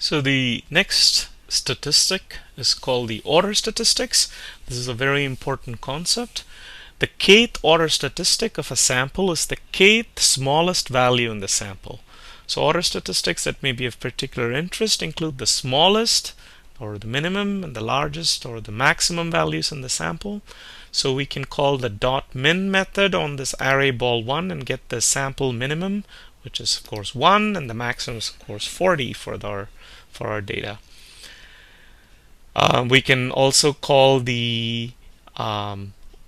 So the next statistic is called the order statistics. This is a very important concept. The kth order statistic of a sample is the kth smallest value in the sample. So order statistics that may be of particular interest include the smallest or the minimum and the largest or the maximum values in the sample. So we can call the dot min method on this array ball 1 and get the sample minimum, which is of course 1, and the maximum is of course 40 for our data. We can also call the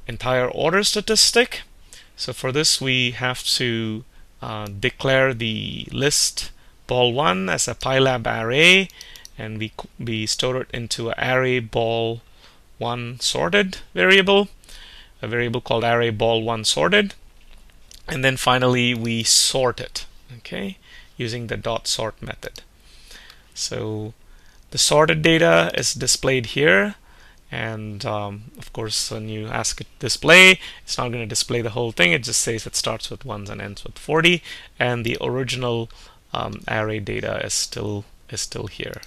entire order statistic. So for this we have to declare the list ball 1 as a pylab array, and we store it into an array ball 1 sorted variable, a variable called array ball 1 sorted, and then finally we sort it, okay, using the dot sort method. So the sorted data is displayed here, and of course when you ask it to display, it's not going to display the whole thing. It just says it starts with 1s and ends with 40, and the original array data is still here.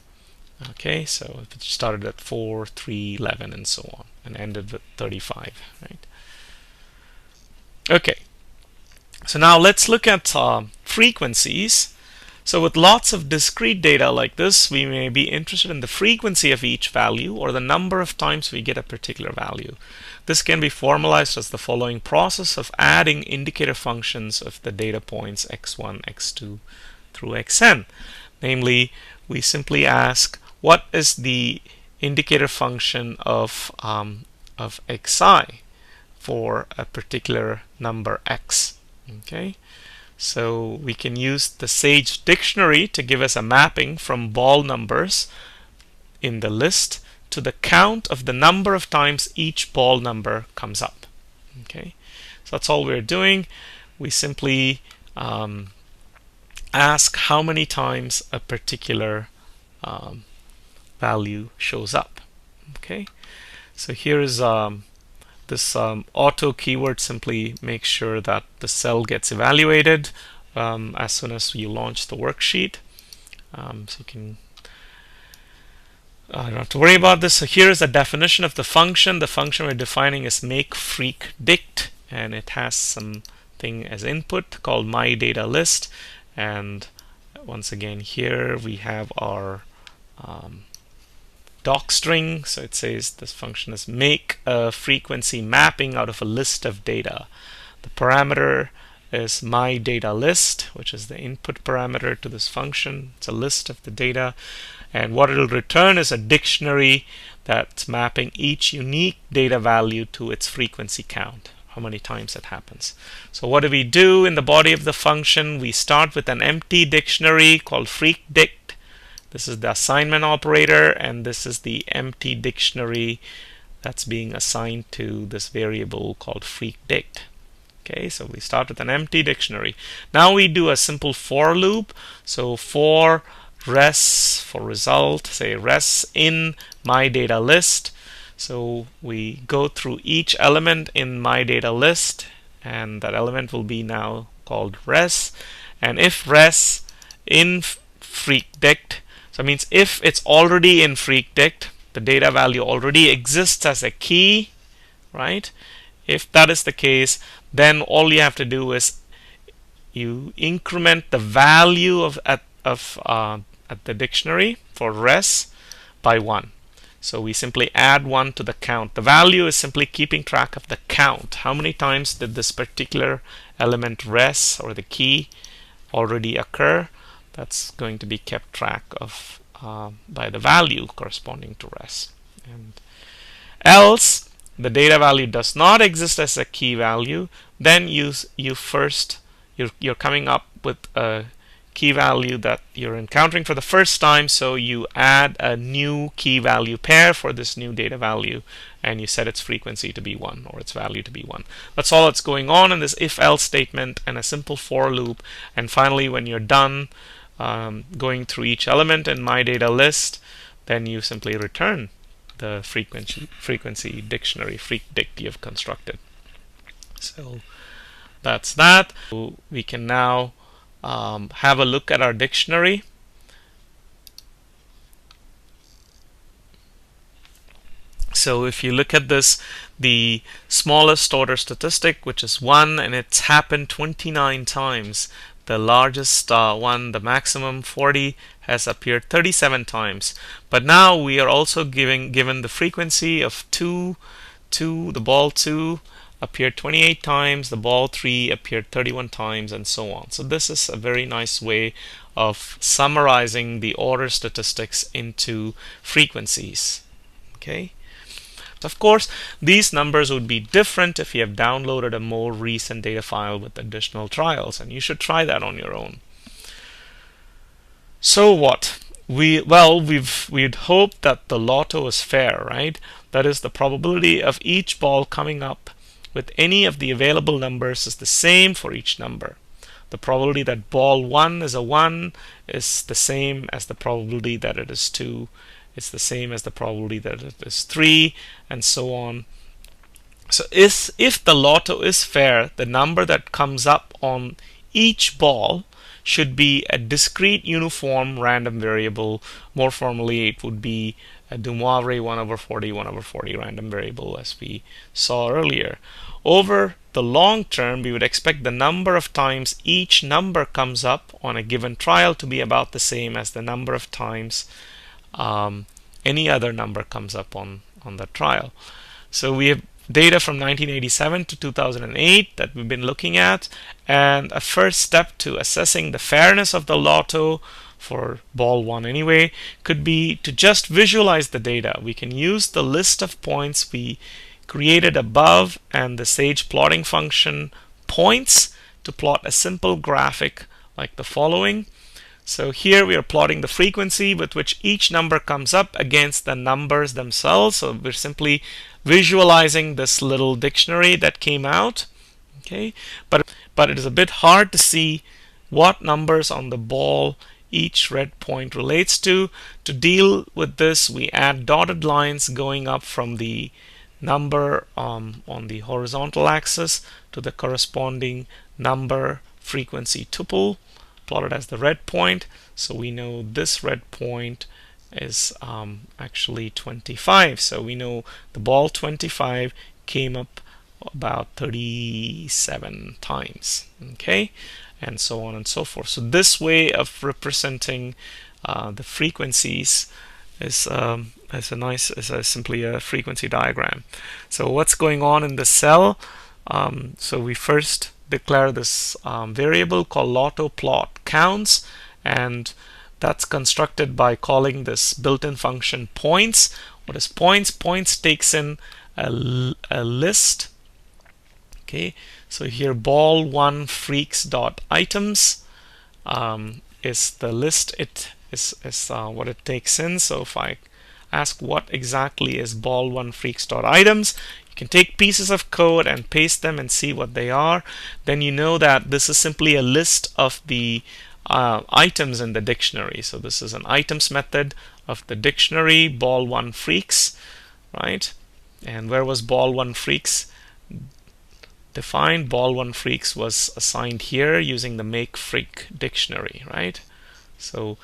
Okay, so if it started at 4, 3, 11, and so on, and ended with 35, right? Okay, so now let's look at frequencies. So with lots of discrete data like this, we may be interested in the frequency of each value or the number of times we get a particular value. This can be formalized as the following process of adding indicator functions of the data points x1, x2 through xn. Namely, we simply ask what is the indicator function of xi for a particular number x. Okay. So we can use the Sage dictionary to give us a mapping from ball numbers in the list to the count of the number of times each ball number comes up. Okay, so that's all we're doing. We simply ask how many times a particular value shows up. Okay, so here is this auto keyword simply makes sure that the cell gets evaluated as soon as you launch the worksheet. So you can don't have to worry about this. So here is the definition of the function. The function we're defining is make_freq_dict, and it has something as input called myDataList. And once again, here we have our doc string. So it says this function is make a frequency mapping out of a list of data. The parameter is myDataList, which is the input parameter to this function. It's a list of the data, and what it'll return is a dictionary that's mapping each unique data value to its frequency count, how many times it happens. So what do we do in the body of the function? We start with an empty dictionary called freq_dict. This is the assignment operator, and this is the empty dictionary that's being assigned to this variable called freq_dict. Okay, so we start with an empty dictionary. Now we do a simple for loop. So for res, for result, say res in myDataList. So we go through each element in myDataList, and that element will be now called res. And if res in freq_dict, so it means if it's already in freq_dict, the data value already exists as a key, right? If that is the case, then all you have to do is you increment the value at the dictionary for res by 1. So we simply add 1 to the count. The value is simply keeping track of the count. How many times did this particular element res or the key already occur? That's going to be kept track of by the value corresponding to res. And else the data value does not exist as a key value, then you're coming up with a key value that you're encountering for the first time, so you add a new key value pair for this new data value, and you set its frequency to be 1 or its value to be 1. That's all that's going on in this if-else statement and a simple for loop. And finally, when you're done going through each element in myDataList, then you simply return the frequency dictionary freq_dict you have constructed. So that's that. So we can now have a look at our dictionary. So if you look at this, the smallest order statistic, which is 1, and it's happened 29 times. The largest one, the maximum 40, has appeared 37 times. But now we are also given the frequency of 2, the ball 2 appeared 28 times, the ball 3 appeared 31 times, and so on. So this is a very nice way of summarizing the order statistics into frequencies. Okay. Of course, these numbers would be different if you have downloaded a more recent data file with additional trials, and you should try that on your own. So what? We'd hope that the lotto is fair, right? That is, the probability of each ball coming up with any of the available numbers is the same for each number. The probability that ball 1 is a 1 is the same as the probability that it is 2. It's the same as the probability that it is 3, and so on. So if the lotto is fair, the number that comes up on each ball should be a discrete uniform random variable. More formally, it would be a de Moivre 1/40 random variable, as we saw earlier. Over the long term, we would expect the number of times each number comes up on a given trial to be about the same as the number of times any other number comes up on the trial. So we have data from 1987 to 2008 that we've been looking at, and a first step to assessing the fairness of the lotto for ball 1 anyway could be to just visualize the data. We can use the list of points we created above and the Sage plotting function points to plot a simple graphic like the following. So here we are plotting the frequency with which each number comes up against the numbers themselves. So we're simply visualizing this little dictionary that came out. Okay, but it is a bit hard to see what numbers on the ball each red point relates to. To deal with this, we add dotted lines going up from the number on the horizontal axis to the corresponding number frequency tuple, plotted as the red point. So we know this red point is actually 25. So we know the ball 25 came up about 37 times. Okay, and so on and so forth. So this way of representing the frequencies is simply a frequency diagram. So what's going on in the cell? So we first declare this variable called lotto plot counts, and that's constructed by calling this built-in function points. What is points? Points takes in a list. Okay, so here ball1 freaks.items is the list. It is what it takes in. So if I ask what exactly is ball1 freaks.items, you can take pieces of code and paste them and see what they are. Then you know that this is simply a list of the items in the dictionary. So this is an items method of the dictionary ball1 freaks, right? And where was ball1 freaks defined? Ball1 freaks was assigned here using the make freak dictionary, right? So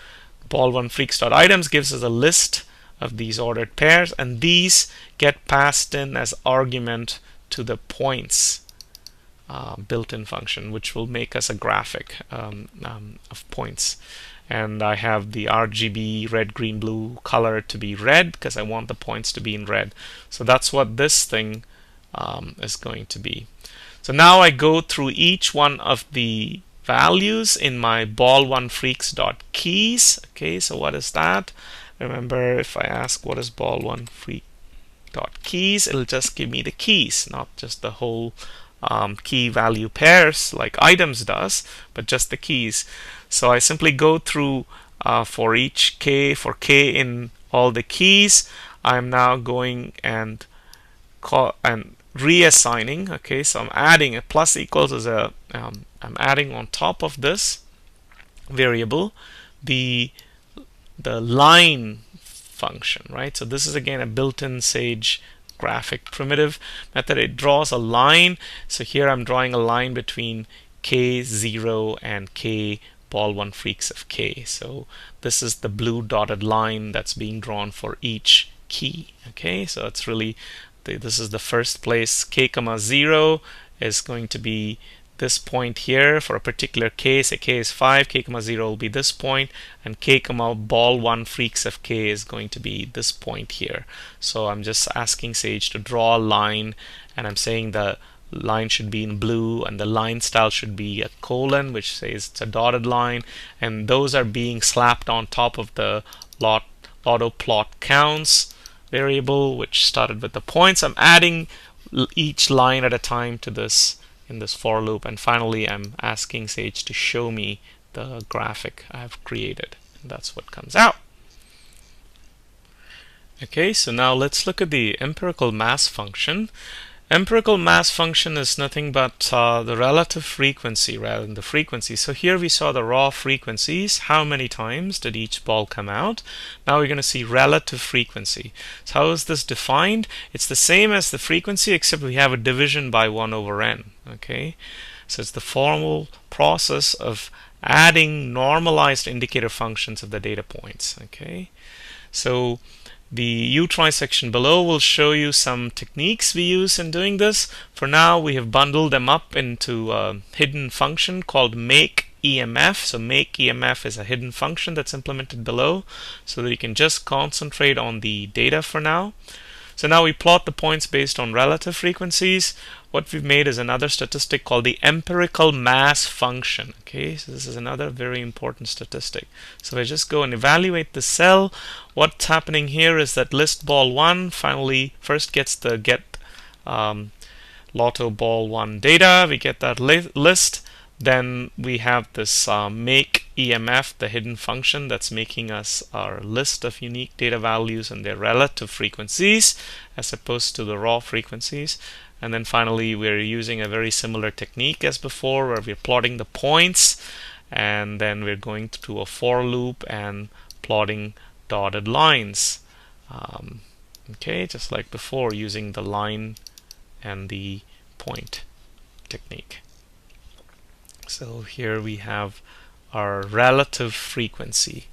ball1 freaks.items gives us a list of these ordered pairs, and these get passed in as argument to the points built-in function, which will make us a graphic of points. And I have the RGB red, green, blue color to be red because I want the points to be in red. So that's what this thing is going to be. So now I go through each one of the values in my ball1 freaks.keys. Okay, so what is that? Remember, if I ask what is ball1 freak.keys, it'll just give me the keys, not just the whole key value pairs like items does, but just the keys. So I simply go through for each k, for k in all the keys, I'm now going and reassigning. Okay, so I'm adding a plus equals as a I'm adding on top of this variable the line function, right? So this is again a built-in Sage graphic primitive method. It draws a line. So here I'm drawing a line between k0 and k ball1 freaks of k. So this is the blue dotted line that's being drawn for each key. Okay, so it's really this is the first place. K comma 0 is going to be this point here for a particular k. Say k is 5, k comma 0 will be this point, and k comma ball 1 freaks of k is going to be this point here. So I'm just asking Sage to draw a line, and I'm saying the line should be in blue, and the line style should be a colon, which says it's a dotted line, and those are being slapped on top of the auto plot counts variable, which started with the points. I'm adding each line at a time to this in this for loop, and finally I'm asking Sage to show me the graphic I have created, and that's what comes out. Okay, so now let's look at the empirical mass function. Empirical mass function is nothing but the relative frequency rather than the frequency. So here we saw the raw frequencies. How many times did each ball come out? Now we're going to see relative frequency. So how is this defined? It's the same as the frequency, except we have a division by 1 over n. Okay, so it's the formal process of adding normalized indicator functions of the data points. Okay, so the utry section below will show you some techniques we use in doing this. For now, we have bundled them up into a hidden function called make EMF. So make EMF is a hidden function that's implemented below, so that you can just concentrate on the data for now. So now we plot the points based on relative frequencies. What we've made is another statistic called the empirical mass function. Okay, so this is another very important statistic. So if I just go and evaluate the cell, what's happening here is that list ball 1 finally first gets the get lotto ball 1 data. We get that list. Then we have this make EMF, the hidden function that's making us our list of unique data values and their relative frequencies as opposed to the raw frequencies. And then finally we're using a very similar technique as before, where we're plotting the points, and then we're going through a for loop and plotting dotted lines. Okay, just like before, using the line and the point technique. So here we have our relative frequency,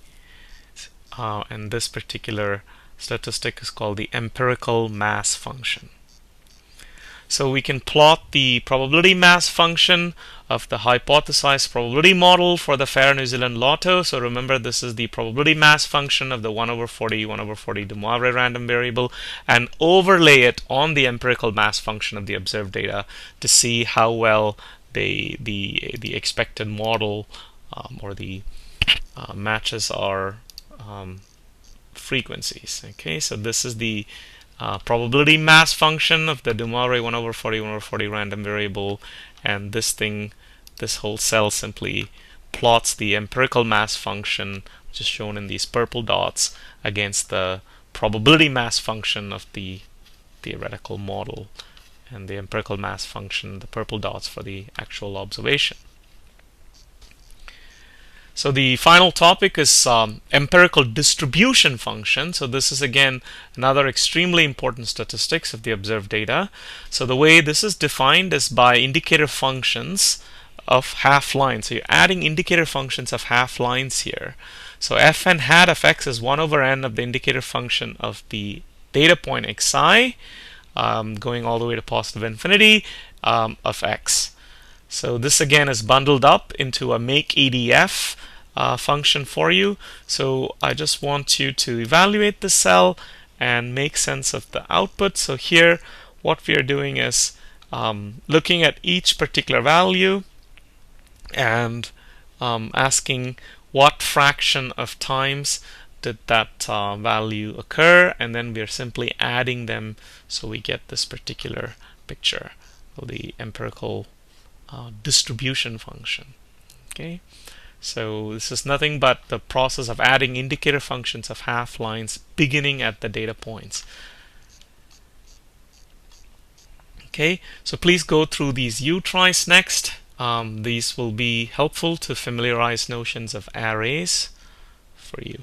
and this particular statistic is called the empirical mass function. So we can plot the probability mass function of the hypothesized probability model for the Fair New Zealand Lotto. So remember, this is the probability mass function of the 1 over 40 de Moivre random variable, and overlay it on the empirical mass function of the observed data to see how well the expected model or the matches our frequencies. Okay, so this is the probability mass function of the de Moivre 1 over 40 random variable, and this whole cell simply plots the empirical mass function, which is shown in these purple dots, against the probability mass function of the theoretical model, and the empirical mass function, the purple dots, for the actual observation. So the final topic is empirical distribution function. So this is again another extremely important statistics of the observed data. So the way this is defined is by indicator functions of half lines. So you're adding indicator functions of half lines here. So fn hat of x is 1 over n of the indicator function of the data point xi, going all the way to positive infinity, of x. So this again is bundled up into a make EDF function for you. So I just want you to evaluate the cell and make sense of the output. So here what we are doing is looking at each particular value and asking what fraction of times did that value occur, and then we are simply adding them so we get this particular picture of the empirical distribution function. Okay, so this is nothing but the process of adding indicator functions of half lines beginning at the data points. Okay, so please go through these utries next. These will be helpful to familiarize notions of arrays for you.